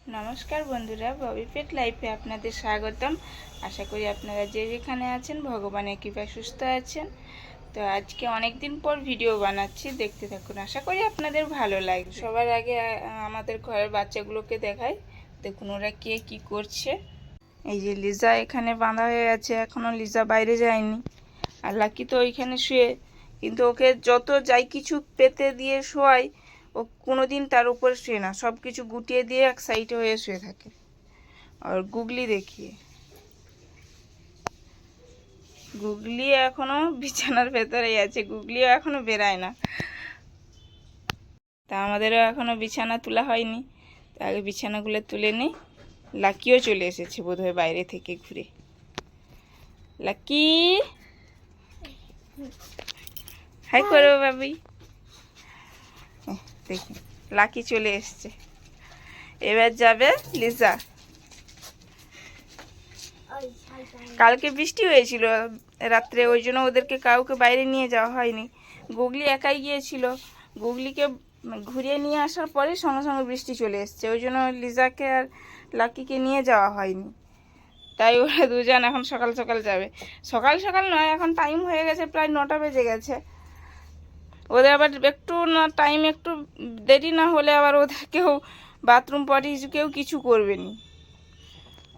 নমস্কার বন্ধুরা, ববি পেট লাইফে আপনাদের স্বাগতম। আশা করি আপনারা যে যেখানে আছেন ভগবানের কৃপায় সুস্থ আছেন। তো আজকে অনেক দিন পর ভিডিও বানাচ্ছি, দেখতে থাকুন, আশা করি আপনাদের ভালো লাগবে। সবার আগে আমাদের ঘরের বাচ্চাগুলোকে দেখাই, দেখুন ওরা কে কি করছে। এই যে লিজা এখানে বাঁধা হয়ে আছে, এখনও লিজা বাইরে যায়নি। আর লাকি তো ওইখানে শুয়ে, কিন্তু ওকে যত যাই কিছু পেতে দিয়ে শোয়াই, ও কোনোদিন তার উপরে শুয়ে না, সব কিছু গুটিয়ে দিয়ে এক সাইডে হয়ে শুয়ে থাকে। আর গুগলি দেখিয়ে, গুগলি এখনো বিছানার ভেতরেই আছে, গুগলিও এখনো বেরায় না। তা আমাদেরও এখনো বিছানা তোলা হয়নি, তা আগে বিছানাগুলো তুলে নিই। লাকিও চলে এসেছে বোধহয় বাইরে থেকে ঘুরে। লাকি হাই করো বাবি। দেখি লাকি চলে এসছে, এবার যাবে লিজা। কালকে বৃষ্টি হয়েছিল রাত্রে, ওই জন্য ওদেরকে কাউকে বাইরে নিয়ে যাওয়া হয়নি। গুগলি একাই গিয়েছিল, গুগলিকে ঘুরিয়ে নিয়ে আসার পরে সঙ্গে সঙ্গে বৃষ্টি চলে এসছে, ওই জন্য লিজাকে আর লাকিকে নিয়ে যাওয়া হয়নি। তাই ওরা দুজন এখন সকাল সকাল যাবে। সকাল সকাল নয়, এখন টাইম হয়ে গেছে, প্রায় 9টা বেজে গেছে। ওদের আবার একটু না টাইম একটু দেরি না হলে আবার ওদেরকেও বাথরুম পটি কেউ কিছু করবে নি,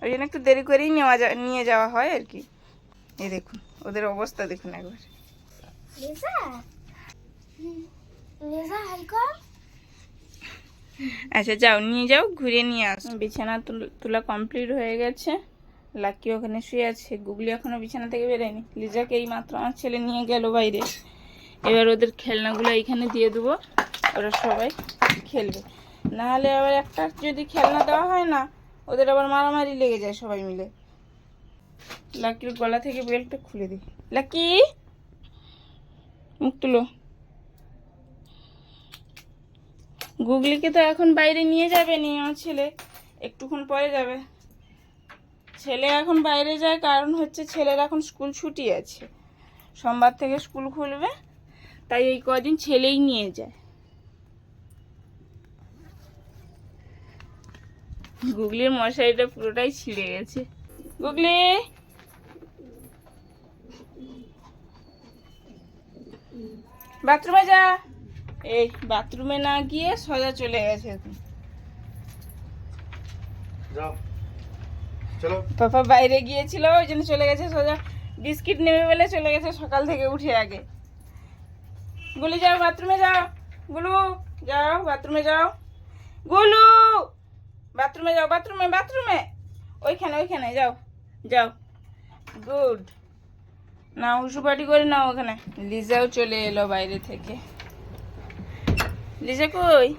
ওই জন্য একটু দেরি করেই নিয়ে যাওয়া হয় আর কি। এই দেখুন ওদের অবস্থা দেখুন একবার। আচ্ছা যাও, নিয়ে যাও, ঘুরে নিয়ে আস। বিছানা তোলা কমপ্লিট হয়ে গেছে, লাকি ওখানে শুয়ে আছে, গুগলি এখনো বিছানা থেকে বেরোয়নি। লিজাকে এই মাত্র আমার ছেলে নিয়ে গেল বাইরে। এবার ওদের খেলনাগুলো এইখানে দিয়ে দেবো, ওরা সবাই খেলবে। নাহলে আবার একটা যদি খেলনা দেওয়া হয় না, ওদের আবার মারামারি লেগে যায় সবাই মিলে। লাকির গলা থেকে বেল্টটা খুলে দিই। লাকি মুখ তুলো। গুগলিকে তো এখন বাইরে নিয়ে যাবে নি আমার ছেলে, একটুক্ষণ পরে যাবে। ছেলে এখন বাইরে যায় কারণ হচ্ছে ছেলের এখন স্কুল ছুটি আছে, সোমবার থেকে স্কুল খুলবে, তাই এই কদিন ছেলেই নিয়ে যায়। গুগলির মশারিটা পুরোটাই ছিঁড়ে গেছে। গুগলি বাথরুমে যা। এই বাথরুমে না গিয়ে সোজা চলে গেছে এখন। পাপা বাইরে গিয়েছিল, ওই জন্য চলে গেছে সোজা। বিস্কিট নেবে বলে চলে গেছে সকাল থেকে উঠে আগে। গুলি যাও বাথরুমে যাও, গুলু যাও বাথরুমে যাও, গুলু বাথরুমে যাও, বাথরুমে বাথরুমে ওইখানে ওইখানে যাও যাও, গুড। না উসুপাটি করে নাও ওখানে। লিজাও চলে এলো বাইরে থেকে। লিজা কই?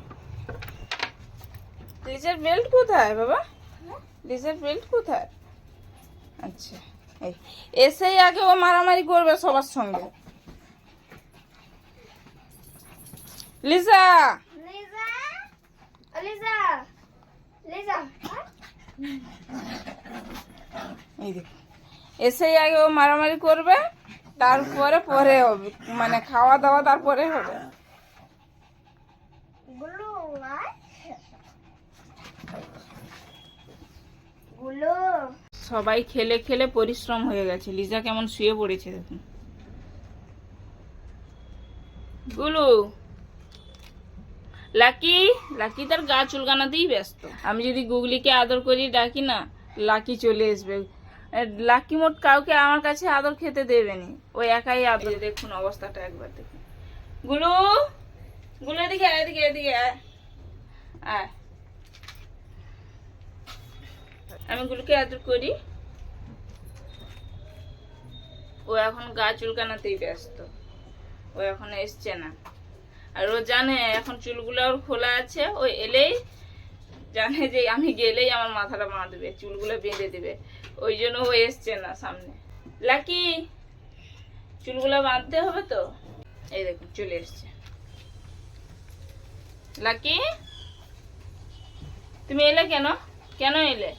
লিজার বেল্ট কোথায় বাবা? লিজার বেল্ট কোথায়? আচ্ছা এই এসেই আগে ও মারামারি করবে সবার সঙ্গে। লিজা লিজা লিজা লিজা এই দেখ, এসেই আগে ও মারামারি করবে, তারপরে পরে হবে, মানে খাওয়া দাওয়া তারপরে হবে। গুলো গুলো সবাই খেলে খেলে পরিশ্রম হয়ে গেছে, লিজা কেমন শুয়ে পড়েছে দেখুন। গুলু লাকি, লাকি তার গা চুলকানাতেই ব্যস্ত। আমি যদি গুগলিকে আদর করি ডাকি না, লাকি চলে আসবে। লাকি মোট কাউকে আমার কাছে আদর খেতে দেবে নি, ওই একাই আদর। দেখুন অবস্থাটা একবার দেখুন। গুলু গুলু এদিকে আয়, এদিকে এদিকে আয়। আয়, আমি গুলুকে আদর করি, ও এখন গা চুলকানাতেই ব্যস্ত, ও এখন এসছে না। আর ও জানে এখন চুলগুলো ওর খোলা আছে, ও এলেই জানে যে আমি গেলেই আমার মাথাটা বাঁধবে, চুলগুলো বেঁধে দেবে, ওই জন্য ও এসছে না সামনে। লাকি চুলগুলো বাঁধতে হবে তো, এই দেখুন চলে এসছে। লাকি তুমি এলে কেন? কেন এলে?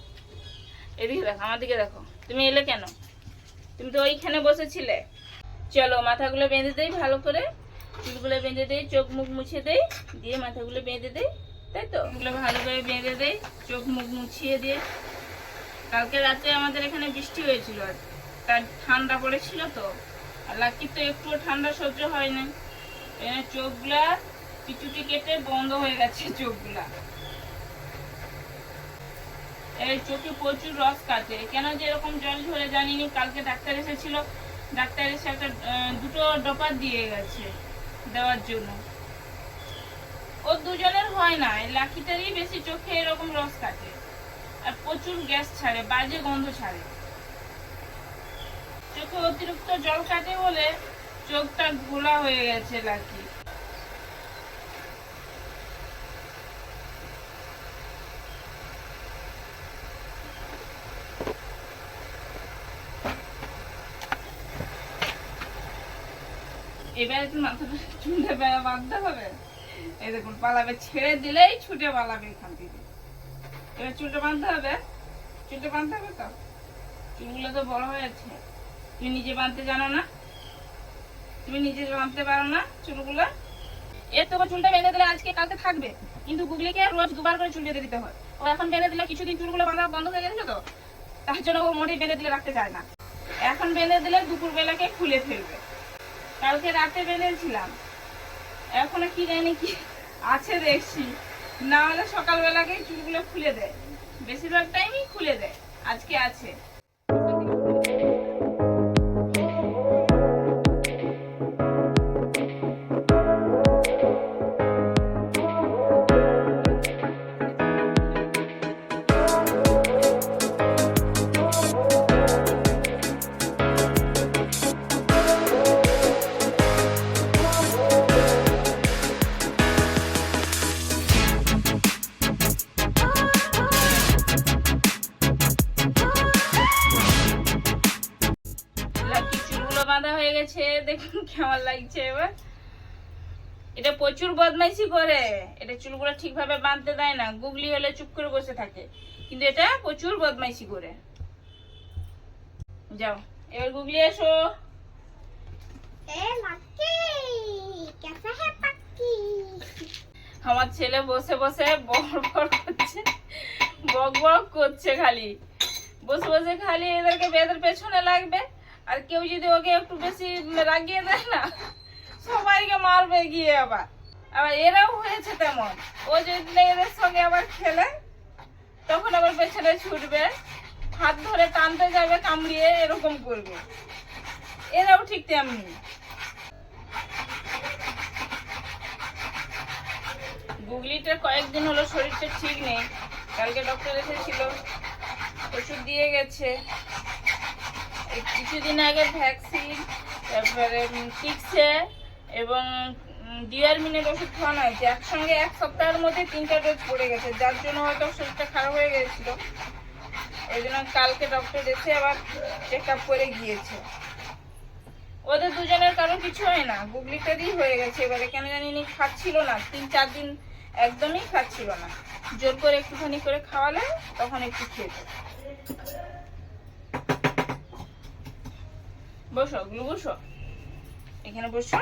এদিকে দেখো, আমার দিকে দেখো, তুমি এলে কেন? তুমি তো ওইখানে বসেছিলে। চলো মাথাগুলো বেঁধে দেই ভালো করে, চুলগুলো বেঁধে দেই, চোখ মুখ মুছে দেই, দিয়ে মাথাগুলো বেঁধে দেই, তাই তো এগুলো ভালো করে বেঁধে দেই, চোখ মুখ মুছিয়ে দিয়ে। কালকে রাতে আমাদের এখানে বৃষ্টি হয়েছিল, তার ঠান্ডা পড়েছিল তো, আর লাকির তো একটুও ঠান্ডা সহ্য হয় না, চোখগুলা পিছুটি কেটে বন্ধ হয়ে গেছে চোখগুলা। এই চোখে প্রচুর রস কাটে, কেন যে এরকম জল ঝরে জানিনি। কালকে ডাক্তার এসেছিল, ডাক্তার এসে একটা দুটো ড্রপার দিয়ে গেছে দেওয়ার জন্য। ওর দুজনের হয় না, লাকিটারই বেশি চোখে এরকম রস কাটে আর প্রচুর গ্যাস ছাড়ে, বাজে গন্ধ ছাড়ে। চোখে অতিরিক্ত জল কাটে বলে চোখটা ঘোলা হয়ে গেছে লাকি। এবারে তো মাথাটা চুলে বেড়া বাঁধতে হবে। এই দেখুন পালাবে, ছেড়ে দিলেই ছুটে পালাবে এখান থেকে। এবার চুলটা বাঁধতে হবে, চুলটা বাঁধতে হবে তো। চুলগুলো তো বড় হয়েছে, তুমি নিজে বাঁধতে জানো না, তুমি নিজে বাঁধতে পারো না চুলগুলো। এর তো চুলটা বেঁধে দিলে আজকে কালকে থাকবে, কিন্তু গুগলিকে রোজ দুবার করে চুল বেঁধে দিতে হয়। ও এখন বেঁধে দিলে কিছুদিন চুলগুলো বাঁধা বন্ধ হয়ে গেছিল তো, তার জন্য ও মোটেই বেঁধে দিলে রাখতে চায় না। এখন বেঁধে দিলে দুপুর বেলাকে খুলে ফেলবে। কালকে রাতে বেঁধেছিলাম, এখনো কি জানি কি আছে দেখছি, না হলে সকালবেলাকে চুলগুলো খুলে দেয়, বেশিরভাগ টাইমই খুলে দেয়। আজকে আছে। বাঁধা হয়ে গেছে, দেখুন কেমন লাগছে। এবার এটা প্রচুর বদমাইশি করে, এটা চুলগুলো ঠিকভাবে বাঁধতে দেয় না। গুগলি হলে চুপ করে বসে থাকে, কিন্তু এটা প্রচুর বদমাইশি করে। যাও এবার গুগলি এসো। আমার ছেলে বসে বসে বড় করছে, বক বক করছে, খালি বসে বসে খালি এদেরকে বেদের পেছনে লাগবে। আর কেউ যদি ওকে একটু বেশি রাগিয়ে দেয় না, সবাইকে মারবে গিয়ে। আবার আবার এরাও হয়েছে তেমন, ও যদি এদের সঙ্গে আবার খেলে তখন আবার পেছনে ছুটবে, হাত ধরে টানতে যাবে, কামড়িয়ে এরকম করবে। এরাও ঠিক তেমনি। গুগলিটার কয়েকদিন হলো শরীরটা ঠিক নেই, কালকে ডক্টর এসেছিল, ওষুধ দিয়ে গেছে। কিছুদিন আগে ভ্যাকসিন, তারপরে টিকসে এবং ডিয়ারমিনের ওষুধ খাওয়ানো হয়েছে। একসঙ্গে এক সপ্তাহের মধ্যে 3টা ডোজ পড়ে গেছে, যার জন্য হয়তো শরীরটা খারাপ হয়ে গেছিল। ওই জন্য কালকে ডক্টর এসে আবার চেক আপ করে গিয়েছে। ওদের দুজনের কারো কিছু হয় না, গুগলিটারই হয়ে গেছে। এবারে কেন জানি নি খাচ্ছিল না, 3-4 দিন একদমই খাচ্ছিল না। জোর করে একটুখানি করে খাওয়ালে তখন একটু খেত। বসো গুলো, বসো এখানে, বসো।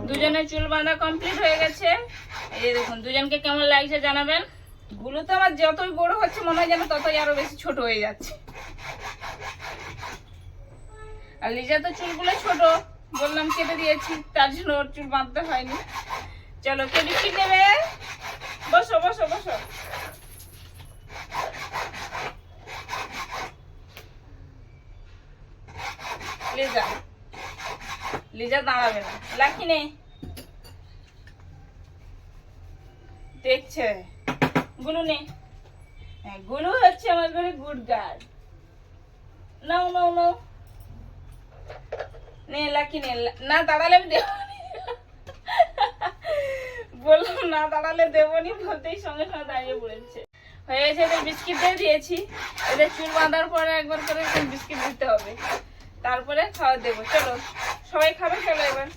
দুজনের চুল বাঁধা কমপ্লিট হয়ে গেছে। এই দেখুন দুজনকে কেমন লাগছে জানাবেন। গুলো তো আমার যতই বড় হচ্ছে মনে হয় যেন ততই আরো বেশি ছোট হয়ে যাচ্ছে। আর লিজা তো চুলগুলো ছোট, বললাম কেটে দিয়েছি, তার জন্য ওর চুল বাঁধতে হয়নি। চলো কে বিস্কিট নেবে? বসো বসো বসো। লিজা, লিজা দাঁড়াবে না, লাকি নেই দেখছে। গুলু নেই, হ্যাঁ গুলু হচ্ছে আমার ঘরে গুড গার্ল। নাও নাও নাও, নে লাকি নে। না দাঁড়ালে আমি দেব, বললাম না দাঁড়ালে দেবনি, বলতেই সঙ্গে সঙ্গে দাঁড়িয়ে পড়েছে। হয়ে গেছে, এদের বিস্কিট দিয়ে দিয়েছি। এদের চুল বাঁধার পরে একবার করে বিস্কিট দিতে হবে, তারপরে খাওয়া দেবো। চলো সবাই খাবে, চলো এবার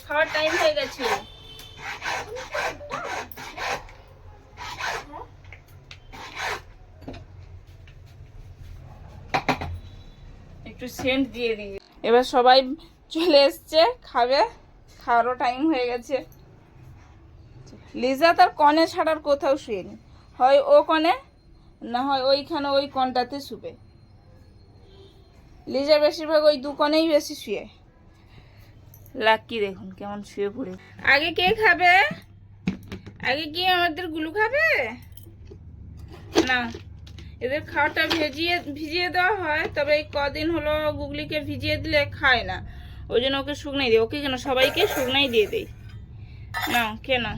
খাওয়ার টাইম হয়ে গেছে। একটু সেন্ট দিয়ে দিই। এবার সবাই চলে এসছে খাবে, খাওয়ারও টাইম হয়ে গেছে। লিজা তার কনে ছাড়ার কোথাও শুয়েনি, হয় ও কনে না হয় ওইখানে ওই কনটাতে শুবে। লিজা বেশিরভাগ ওই দু কনেই বেশি শুয়ে। লাকি দেখুন কেমন শুয়ে পড়ে। আগে কে খাবে? আগে কি আমাদের গুলু খাবে? না, এদের খাওয়াটা ভিজিয়ে দেওয়া হয়, তবে এই কদিন হলো গুগলিকে ভিজিয়ে দিলে খায় না, ওই জন্য ওকে শুকনাই দিই। ওকে কেন, সবাইকে শুকনাই দিয়ে দেই। নাও কে নাও।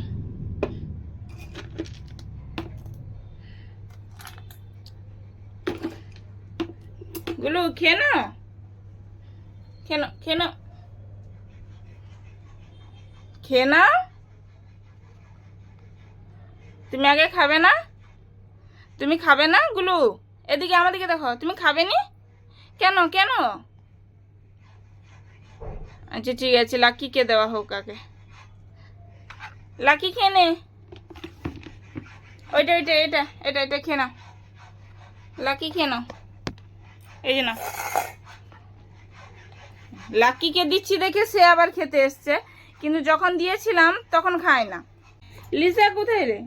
গুলু খেয়ে নাও, খেয়ে নাও, খেয়ে নাও, খেয়ে নাও। তুমি আগে খাবে না? তুমি খাবে না গুলু? এদিকে আমাদেরকে দেখো, তুমি খাবে নি কেন? কেন? আচ্ছা ঠিক আছে, লাকিকে দেওয়া হোক আগে। লাকি খেয়ে নে, ওইটা ওইটা এটা এটা এটা খেয়ে নাও। লাকি খেয়ে নাও, এই যে না। লাকিকে দিচ্ছি দেখে সে আবার খেতে এসছে, কিন্তু যখন দিয়েছিলাম তখন খায় না। লিজা কোথায় রে?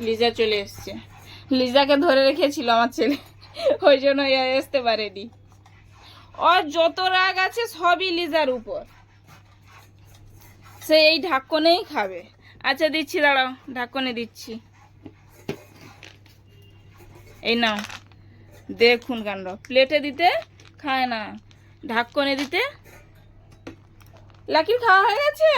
লিজা চলে এসছে। লিজাকে ধরে রেখেছিল আমার ছেলে, ওই জন্য আসতে পারেনি। ওর যত রাগ আছে সবই লিজার উপর, সে এই ঢাকনেই খাবে। আচ্ছা দিচ্ছি, দাঁড়াও, ঢাকনে দিচ্ছি। এই নাও, দেখুন কাণ্ড, প্লেটে দিতে খায় না, ঢাকনে দিতে। লাকির খাওয়া হয়ে গেছে,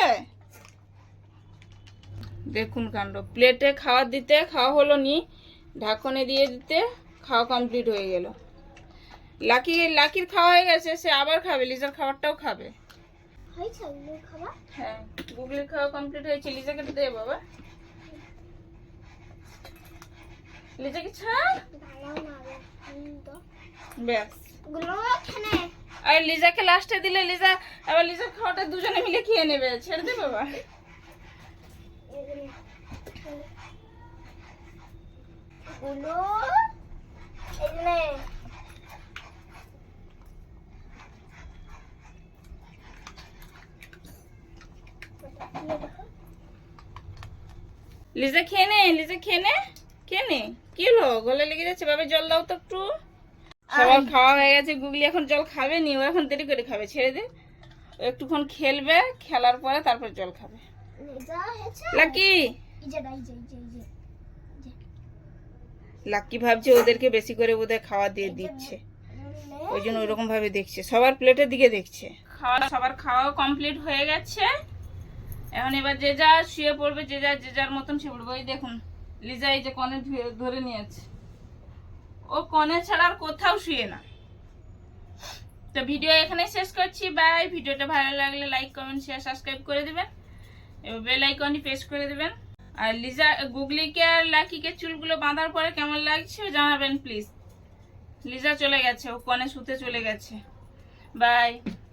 দেখুন কাণ্ড, প্লেটে খাওয়ার দিতে খাওয়া হলো নি, ঢাকনে দিয়ে দিতে খাওয়া কমপ্লিট হয়ে গেল। লাকির খাওয়া হয়ে গেছে, সে আবার খাবে, লিজার খাবারটাও খাবে। হ্যাঁ, গুগলির খাওয়া কমপ্লিট হয়েছে, লিজাকে দে বাবা। লিজাকে ছাড়, ব্যাস। আর লিজাকে লাস্টে দিলে লিজা আবার লিজার খাওয়াটা দুজনে মিলে খেয়ে নেবে, ছেড়ে দে বাবা। লিজা খেয়ে নে, লিজা খেয়ে নে, খেয়ে নে। কি হলো, গলে লেগে যাচ্ছে? বাবা জল দাও তো একটু। সবার খাওয়া হয়ে গেছে, গুগলি এখন জল খাবে নি, ও এখন দেরি করে খাবে, ছেড়ে দে। ও একটুক্ষণ খেলবে, খেলার পরে তারপর জল খাবে। লাকি লাকি ভাবছে ওদেরকে বেশি করে বোধহয় খাওয়া দিয়ে দিচ্ছে, ওই জন্য ওইরকম ভাবে দেখছে, সবার প্লেটের দিকে দেখছে। সবার খাওয়া কমপ্লিট হয়ে গেছে, এখন এবার যে যা শুয়ে পড়বে, যে যার মতন শুয়ে পড়বে। ওই দেখুন লিজা এই যে কনে ধরে নিয়েছে, ও কনে ছাড়া আর কোথাও শুয়ে না। তো ভিডিও এখানে শেষ করছি, বাই। ভিডিওটা ভালো লাগলে লাইক কমেন্ট শেয়ার সাবস্ক্রাইব করে দিবেন, এবার বেল আইকনটি প্রেস করে দিবেন। আর লিজা গুগলিকে আর লাকিকে চুলগুলো বাঁধার পরে কেমন লাগছে জানাবেন প্লিজ। লিজা চলে গেছে, ও কনে শুতে চলে গেছে, বাই।